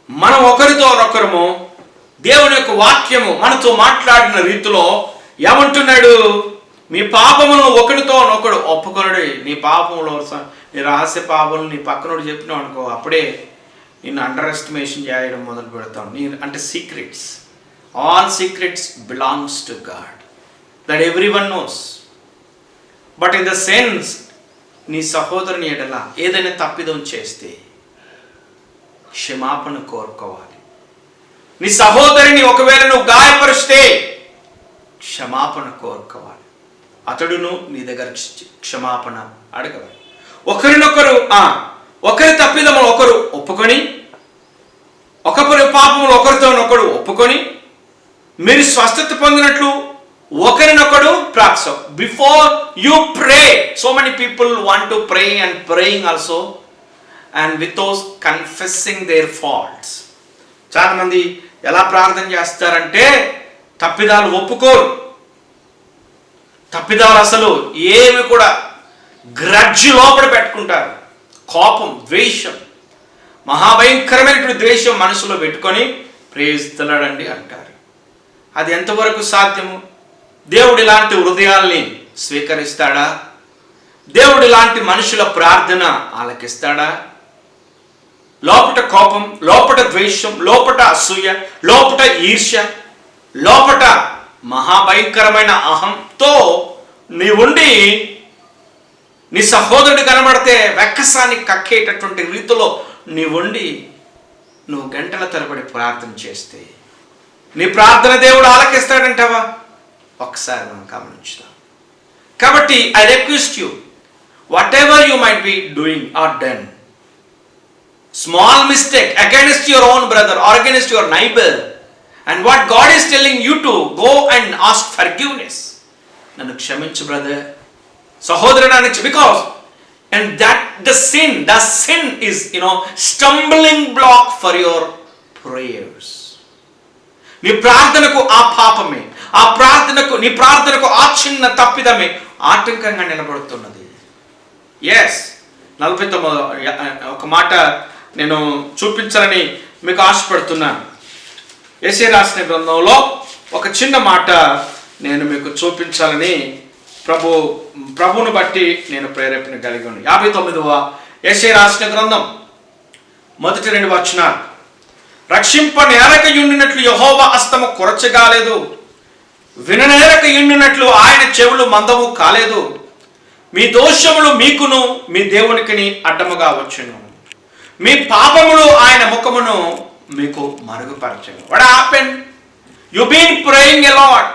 మనం ఒకరితో ఒకరము దేవుని యొక్క వాక్యము మనతో మాట్లాడిన రీతిలో ఏమంటున్నాడు? మీ పాపములను ఒకరితో ఒకడు ఒప్పుకొనడు. నీ పాపములు, నీ రహస్య పాపములు నీ పక్కనోడు చెప్పినావు అనుకో, అప్పుడే నిన్ను అండర్ ఎస్టిమేషన్ చేయడం మొదలు పెడతాం. అంటే secrets, all secrets belongs to God, that every one knows. But in the sense, నీ సహోదరుని ఎడల ఏదైనా తప్పిదం చేస్తే క్షమాపణ కోరుకోవాలి. నీ సహోదరిని ఒకవేళ నువ్వు గాయపరిస్తే క్షమాపణ కోరుకోవాలి. అతడును నీ దగ్గర క్షమాపణ అడగవాలి. ఒకరినొకరు ఒకరి తప్పిదములు ఒకరు ఒప్పుకొని, ఒకరి పాపములు ఒకరితోనొకడు ఒప్పుకొని మీరు స్వస్థత పొందినట్లు ఒకరినొకడు ప్రార్థించు. Before you pray, so many people want to pray and praying also and without confessing their faults. చాలా మంది ఎలా ప్రార్థన చేస్తారంటే తప్పిదాలు ఒప్పుకోరు. తప్పిదాలు అసలు ఏమి కూడా గ్రడ్జ్ లోపల పెట్టుకుంటారు. కోపం, ద్వేషం, మహాభయంకరమైనటువంటి ద్వేషం మనసులో పెట్టుకొని ప్రేమిస్తున్నాడండి అంటారు. అది ఎంతవరకు సాధ్యము? దేవుడు ఇలాంటి హృదయాల్ని స్వీకరిస్తాడా? దేవుడు ఇలాంటి మనుషుల ప్రార్థన ఆలకిస్తాడా? లోపట కోపం, లోపట ద్వేషం, లోపట అసూయ, లోపట ఈర్ష్య, లోపట మహాభయంకరమైన అహంతో నీవుండి నీ సహోదరుడు కనబడితే వెక్కసాన్ని కక్కేటటువంటి రీతిలో నీవుండి నువ్వు గంటల తరబడి ప్రార్థన చేస్తే నీ ప్రార్థన దేవుడు ఆలకిస్తాడంటావా? ఒకసారి మనం గమనించుదాం. కాబట్టి I request you, whatever you might be doing or done, small mistake against your own brother or against your neighbor, and what God is telling you to go and ask forgiveness. Nanu kshaminchu brother, sahodarana anichu, because and that the sin is stumbling block for your prayers. నీ ప్రార్థనకు ఆ పాపమే, ఆ ప్రార్థనకు నీ ప్రార్థనకు ఆ చిన్న తప్పిదమే ఆటంకంగా నిలబడుతున్నది. ఎస్, 49 ఒక మాట నేను చూపించాలని మీకు ఆశపడుతున్నాను. యెషయా రాసిన గ్రంథంలో ఒక చిన్న మాట నేను మీకు చూపించాలని ప్రభువును బట్టి నేను ప్రేరేపణ కలిగి ఉన్నాను. 59వ యెషయా రాసిన గ్రంథం మొదటి 2 వచనాలు. రక్షింప నేరక యుండినట్లు యెహోవా హస్తము కొరచగాలేదు, విననేరక యుండినట్లు ఆయన చెవులు మందము కాలేదు. మీ దోషములు మీకును మీ దేవునికిని అడ్డముగా వచ్చును, మీ పాపములు ఆయన ముఖమును మీకు మరుగుపరచును. What happened? You've been praying a lot,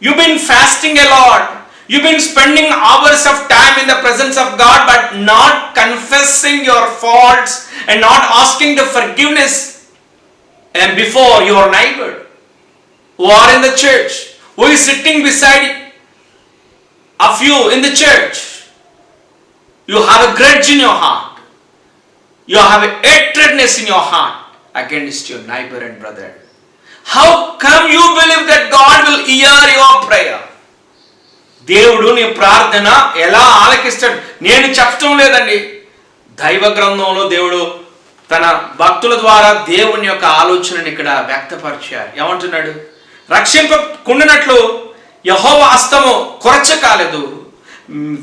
you've been fasting a lot, you've been spending hours of time in the presence of God, but not confessing your faults and not asking the forgiveness and before your neighbor who are in the church, who is sitting beside of you in the church. You have a grudge in your heart, you have a hatredness in your heart against your neighbor and brother. How come you believe that God will hear your prayer? దేవుడు నీ ప్రార్థన ఎలా ఆలకిస్తాడు? నేను చెప్పటం లేదండి, దైవ గ్రంథంలో దేవుడు తన భక్తుల ద్వారా దేవుని యొక్క ఆలోచనని ఇక్కడ వ్యక్తపరిచారు. ఏమంటున్నాడు? రక్షింపకుండినట్లు యెహోవా హస్తము కొరచ కాలేదు,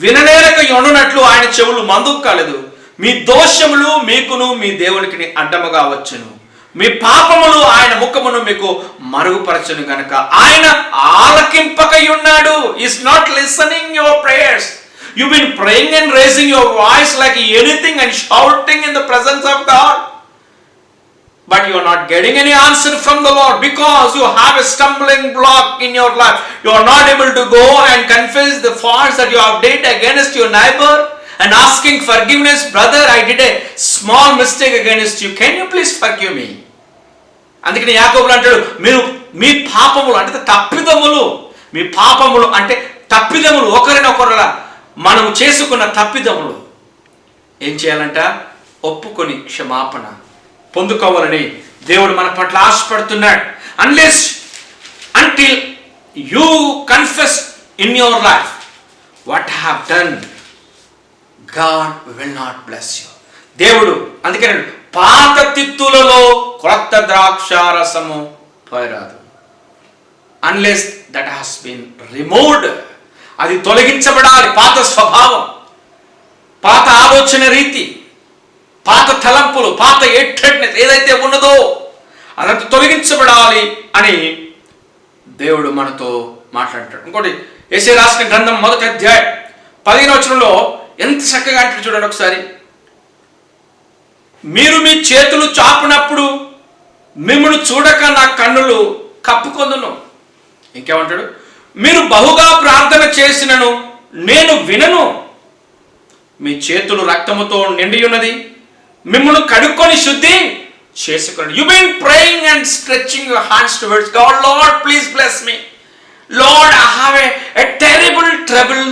విననేరక యొనునట్లు ఆయన చెవులు మందుకు కాలేదు. మీ దోషములు మీకును మీ దేవునికి అడ్డముగా వచ్చును, మీ పాపములు ఆయన ముఖమును మీకు మరుగుపరచును గనుక ఆయన ఆలకింపకై ఉన్నాడు. Is not listening your prayers. You've been praying and raising your voice like anything and shouting in the presence of God, but you are not getting any answer from the Lord because you have a stumbling block in your life. You are not able to go and confess the faults that you have did against your neighbor and asking forgiveness. Brother, I did a small mistake against you, can you please forgive me? అందుకని యాకోబు అంటాడు, మీరు మీ పాపములు అంటే తప్పిదములు, మీ పాపములు అంటే తప్పిదములు, ఒకరినొకరులా మనం చేసుకున్న తప్పిదములు ఏం చేయాలంట? ఒప్పుకొని క్షమాపణ పొందుకోవాలని దేవుడు మన పట్ల ఆశపడుతున్నాడు. until you confess in your life what I have done, God will not bless you. దేవుడు అందుకని పాత తిత్తులలో క్రొత్త కొత్త ద్రాక్షారసము పోయరాదు. Unless that has been removed. అది తొలగించబడాలి. పాత స్వభావం, పాత ఆలోచన రీతి, పాత తలంపులు, పాత ఎట్టెడ్నెస్ ఏదైతే ఉన్నదో అదంతా తొలగించబడాలి అని దేవుడు మనతో మాట్లాడతాడు. ఇంకోటి యెషయా రాసిన గ్రంథం 1వ అధ్యాయం 15వ వచనంలో ఎంత చక్కగా అంటాడు చూడండి ఒకసారి. మీరు మీ చేతులు చాపునప్పుడు మిమ్మల్ని చూడక నా కన్నులు కప్పుకొందును. ఇంకేమంటాడు? మీరు బహుగా ప్రార్థన చేసినను నేను వినను. మీ చేతులు రక్తముతో నిండి ఉన్నది, మిమ్మల్ని కడుక్కొని శుద్ధి చేసుకోండి. You been praying and stretching your hands towards God. Lord please bless me. Lord I have a terrible trouble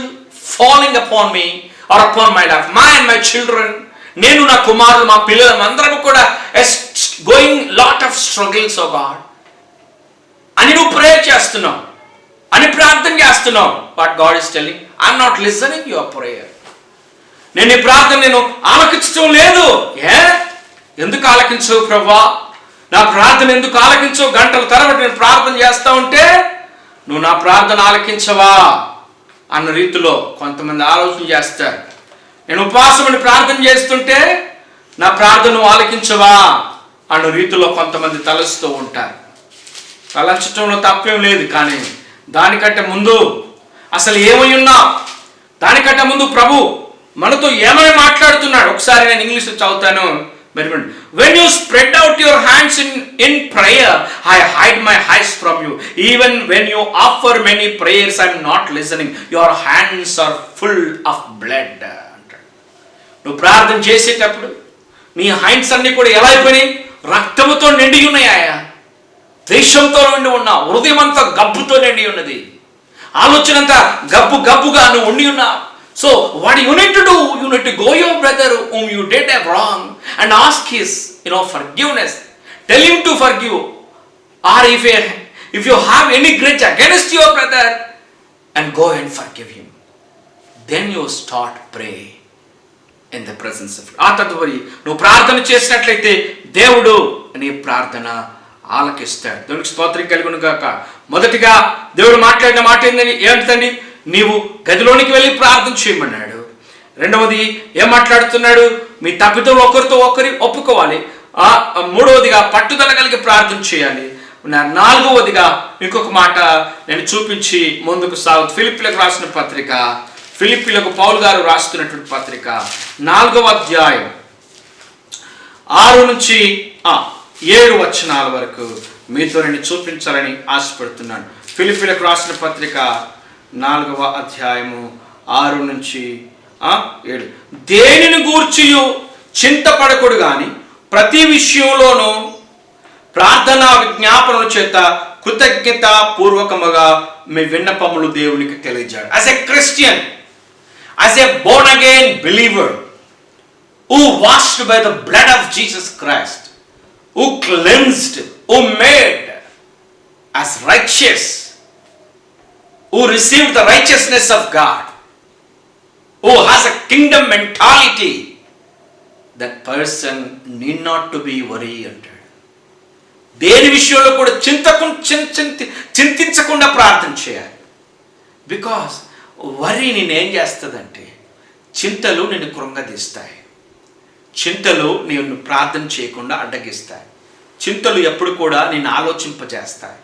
falling upon me or upon my life, my and my children. నేను, నా కుమారులు, మా పిల్లలు అందరం కూడా going lot of struggles oh God అని నువ్వు prayer చేస్తున్నావు, అని ప్రార్థన చేస్తున్నావు. But God is telling I'm not listening your prayer. నేను ఈ ప్రార్థన నేను ఆలకించడం లేదు. ఎందుకు ఆలకించవు ప్రభువా? నా ప్రార్థన ఎందుకు ఆలకించవు? గంటల తరబడి నేను ప్రార్థన చేస్తా ఉంటే నువ్వు నా ప్రార్థన ఆలకించవా అన్న రీతిలో కొంతమంది ఆలోచన చేస్తారు. నేను ఉపవాసమని ప్రార్థన చేస్తుంటే నా ప్రార్థన నువ్వు ఆలకించవా అన్న రీతిలో కొంతమంది తలస్తూ ఉంటారు. తలంచడంలో తప్పేం లేదు, కానీ దానికంటే ముందు అసలు ఏమై ఉన్నావు? దానికంటే ముందు ప్రభు మనతో ఏమని మాట్లాడుతున్నాడు ఒకసారి నేను ఇంగ్లీష్లో చదువుతాను. When you spread out your hands in prayer, I hide my eyes from you. Even when you offer many prayers, I am not listening. Your hands are full of blood. నువ్వు ప్రార్థన చేసేటప్పుడు నీ హ్యాండ్స్ అన్ని కూడా ఎలా అయిపోయినాయి? రక్తముతో నిండి ఉన్నాయా? ద్వేషంతో నిండి ఉన్నావు. హృదయం అంతా గబ్బుతో నిండి ఉన్నది. ఆలోచన అంతా గబ్బుగా నువ్వు ఉండి ఉన్నావు. So what you need to do, you need to go your brother whom you did a wrong and ask his forgiveness. Tell him to forgive. Or if you have any grudge against your brother, and go and forgive him. Then you start pray in the presence of God. ఆ తదుపరి నువ్వు ప్రార్థన చేసినట్లయితే దేవుడు నీ ప్రార్థన ఆలకిస్తాడు. దేవునికి స్తోత్రం కలుగును గాక. మొదటిగా దేవుడు మాట్లాడిన మాట ఏంటండి? నీవు గదిలోనికి వెళ్ళి ప్రార్థన చేయమన్నాడు. రెండవది ఏం మాట్లాడుతున్నాడు? మీ తప్పిదం ఒకరితో ఒకరి ఒప్పుకోవాలి. మూడవదిగా పట్టుదల కలిగి ప్రార్థన చేయాలి. నాలుగవదిగా ఇంకొక మాట నేను చూపించి ముందుకు సాగు. ఫిలిప్పీలకు రాసిన పత్రిక, ఫిలిప్పీలకు పౌలు గారు రాస్తున్నటువంటి పత్రిక 4వ అధ్యాయం 6 నుంచి 7 వచనాల వరకు మీతో నేను చూపించాలని ఆశపడుతున్నాను. ఫిలిప్పీలకు రాసిన పత్రిక 4వ అధ్యాయము 6 నుంచి 7. దేనిని గూర్చియు చింతపడకుడు గాని ప్రతి విషయంలోనూ ప్రార్థనా విజ్ఞాపనల చేత కృతజ్ఞత పూర్వకముగా మీ విన్నపములు దేవునికి తెలియజేయాలి. As a Christian, as a Born again believer who washed by the blood of Jesus Christ, who cleansed, who made as righteous, who received the righteousness of God, who has a kingdom mentality, that person need not to be worried అంటాడు. దేని విషయంలో కూడా చింతించకుండా ప్రార్థన చేయాలి. Because వరి నేనేం చేస్తుందంటే చింతలు నిన్ను కృంగదీస్తాయి. చింతలు నిన్ను ప్రార్థన చేయకుండా అడ్డగిస్తాయి. చింతలు ఎప్పుడు కూడా నిన్ను ఆలోచింపజేస్తాయి.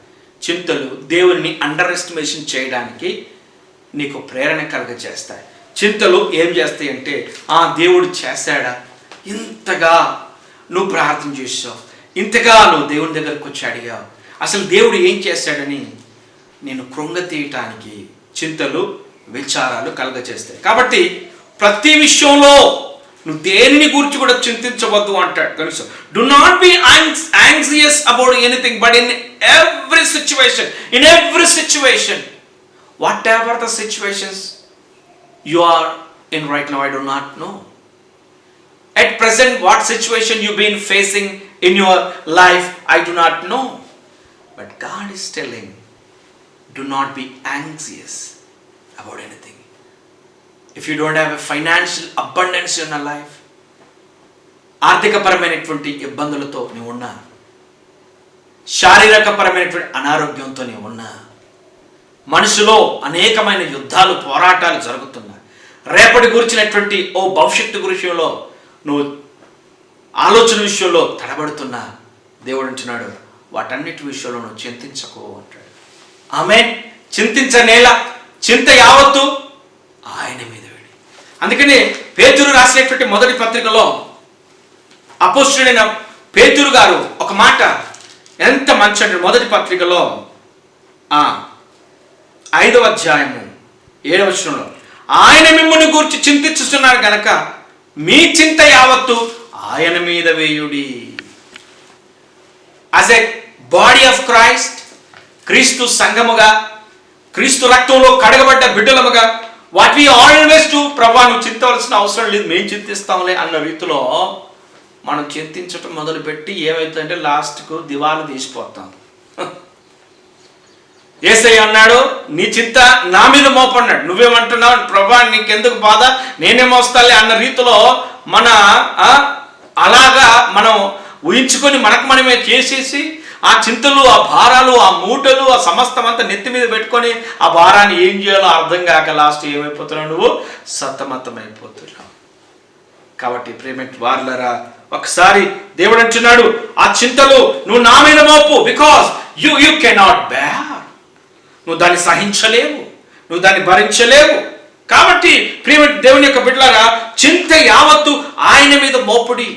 చింతలు దేవుని అండర్ ఎస్టిమేషన్ చేయడానికి నీకు ప్రేరణ కలుగజేస్తాయి. చింతలు ఏం చేస్తాయి అంటే దేవుడు చేశాడా, ఇంతగా నువ్వు ప్రార్థన చేసావు, ఇంతగా నువ్వు దేవుని దగ్గరకు వచ్చి అడిగావు, అసలు దేవుడు ఏం చేశాడని నేను కృంగతీయటానికి చింతలు విచారాలు కలుగజేస్తాయి. కాబట్టి ప్రతి విషయంలో నువ్వు దేనిని గురించి కూడా చింతించవద్దు అంటాడు. కనీసం do not be anxious about anything, but in every situation what ever the situations you are in right now, I do not know. At present, what situation you've been facing in your life, I do not know. But God is telling, do not be anxious about anything. If you don't have a financial abundance in your life, ఆర్థికపరమైనటువంటి ఇబ్బందులతో నీవు ఉన్నా, శారీరకపరమైనటువంటి అనారోగ్యంతోనే ఉన్నా, మనసులో అనేకమైన యుద్ధాలు పోరాటాలు జరుగుతున్నాయి, రేపటి గురించినటువంటి భవిష్యత్తు విషయంలో నువ్వు ఆలోచన విషయంలో తడబడుతున్నా, దేవుడు అంటున్నాడు వాటన్నిటి విషయంలో నువ్వు చింతించకు అంటాడు. ఆమేన్. చింతించనేలా, చింత యావత్తు ఆయన మీద వేడి. అందుకని పేతురు రాసినటువంటి మొదటి పత్రికలో అపోస్తలుడైన పేతురు గారు ఒక మాట ఎంత మంచి అంటే, మొదటి పత్రికలో 5వ అధ్యాయము 7వ వచనంలో, ఆయన మిమ్మల్ని గూర్చి చింతించుతున్నారు గనక మీ చింత యావత్తు ఆయన మీద వేయుడి. As a body of Christ, క్రీస్తు సంఘముగా, క్రీస్తు రక్తంలో కడగబడ్డ బిడ్డలముగా, వాట్ వి ఆల్వేస్ డు, ప్రభా నువ్వు చింతవలసిన అవసరం లేదు, మేము చింతిస్తాంలే అన్న రీతిలో మనం చింతించటం మొదలుపెట్టి ఏమవుతుందంటే లాస్ట్కు దివాలు తీసిపోతాం. యేసయ్య అన్నాడు నీ చింత నా మీద మోపన్నాడు. నువ్వేమంటున్నావు, ప్రభా నీకెందుకు బాధ, నేనే మోస్తాలే అన్న రీతిలో మన అలాగా మనం ఊహించుకొని మనకు మనమే చేసేసి ఆ చింతలు, ఆ భారాలు, ఆ మూటలు, ఆ సమస్తం అంతా నెత్తి మీద పెట్టుకొని ఆ భారాన్ని ఏం చేయాలో అర్థం కాక లాస్ట్ ఏమైపోతున్నావు, నువ్వు సతమతమైపోతున్నావు. కాబట్టి ప్రేమటి వార్లరా, ఒకసారి దేవుడు అంటున్నాడు ఆ చింతలు నువ్వు నా మీద మోపు, బికాస్ యు కెనాట్ బేర్. నువ్వు దాన్ని సహించలేవు, నువ్వు దాన్ని భరించలేవు. కాబట్టి ప్రియమైన దేవుని యొక్క బిడ్డలారా, చింత యావత్తు ఆయన మీద మోపుడి.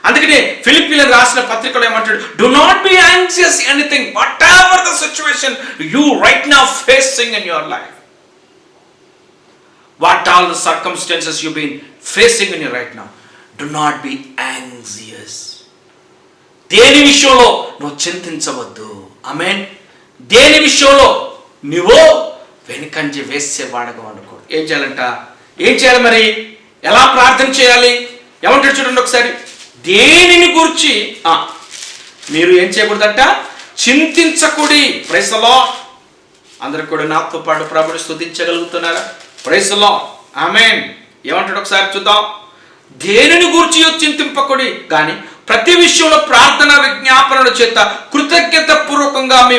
అందుకనే ఫిలిప్పీలకు రాసిన పత్రికలో ఏమంటాడు, do not be anxious anything, whatever the situation you right now facing in your life, what all the circumstances you been facing in your right now, do not be anxious. దేని విషయంలో నువ్వు చింతించవద్దు. ఆమేన్. దేని విషయంలో నువ్వు వెనుకంజ వేసేవాడగా ఉండకూడదు. ఏం చేయాలంట, ఏం చేయాలి మరి, ఎలా ప్రార్థన చేయాలి, ఏమంటాడు చూడండి ఒకసారి. దేనిని గురించి మీరు ఏం చేయకూడదట, చింతించకూడి. Praise the lord. అందరూ కూడా నాతో పాటు ప్రభువుని స్తుతించగలుగుతున్నారా? Praise the Lord. ఆమేన్. ఏమంటాడు ఒకసారి చూద్దాం. దేనిని గురించి చింతింపకూడి, కానీ ప్రతి విషయంలో ప్రార్థన విజ్ఞాపనల చేత కృతజ్ఞత పూర్వకంగా మీ